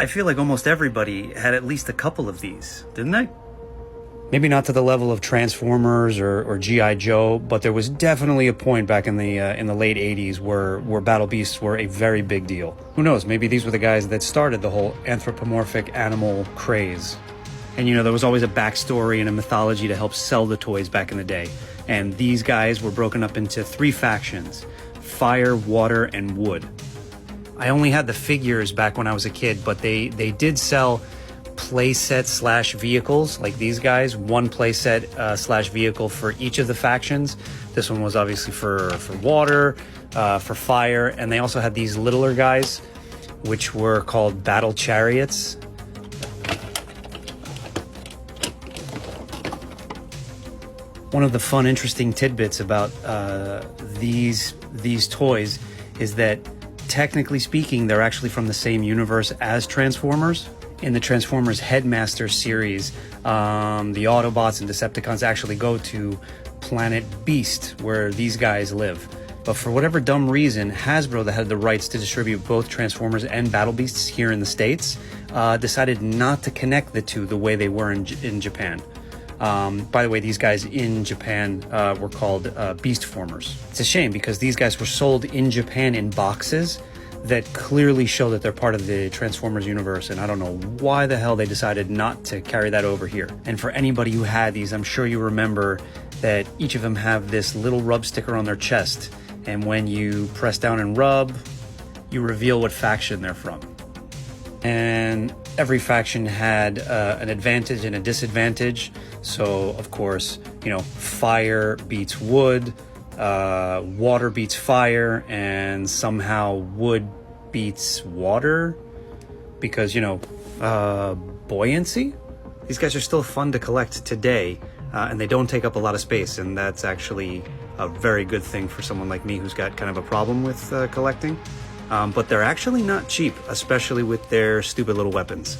I feel like almost everybody had at least a couple of these, didn't they? Maybe not to the level of Transformers or G.I. Joe, but there was definitely a point back in the late 80s where Battle Beasts were a very big deal. Who knows, maybe these were the guys that started the whole anthropomorphic animal craze. And you know, there was always a backstory and a mythology to help sell the toys back in the day. And these guys were broken up into 3 factions: fire, water, and wood. I only had the figures back when I was a kid, but they did sell playset slash vehicles like these guys. 1 playset slash vehicle for each of the factions. This one was obviously for water, for fire, and they also had these littler guys, which were called battle chariots. One of the fun, interesting tidbits about these toys is that, technically speaking, they're actually from the same universe as Transformers. In the Transformers Headmaster series, the Autobots and Decepticons actually go to Planet Beast, where these guys live. But for whatever dumb reason, Hasbro, that had the rights to distribute both Transformers and Battle Beasts here in the States, decided not to connect the two the way they were in Japan. By the way, these guys in Japan were called Beast Formers. It's a shame because these guys were sold in Japan in boxes that clearly show that they're part of the Transformers universe, and I don't know why the hell they decided not to carry that over here. And for anybody who had these, I'm sure you remember that each of them have this little rub sticker on their chest, and when you press down and rub, you reveal what faction they're from. And every faction had an advantage and a disadvantage. So, of course, you know, fire beats wood, water beats fire, and somehow wood beats water because, you know, buoyancy. These guys are still fun to collect today, and they don't take up a lot of space, and that's actually a very good thing for someone like me who's got kind of a problem with collecting. But they're actually not cheap, especially with their stupid little weapons.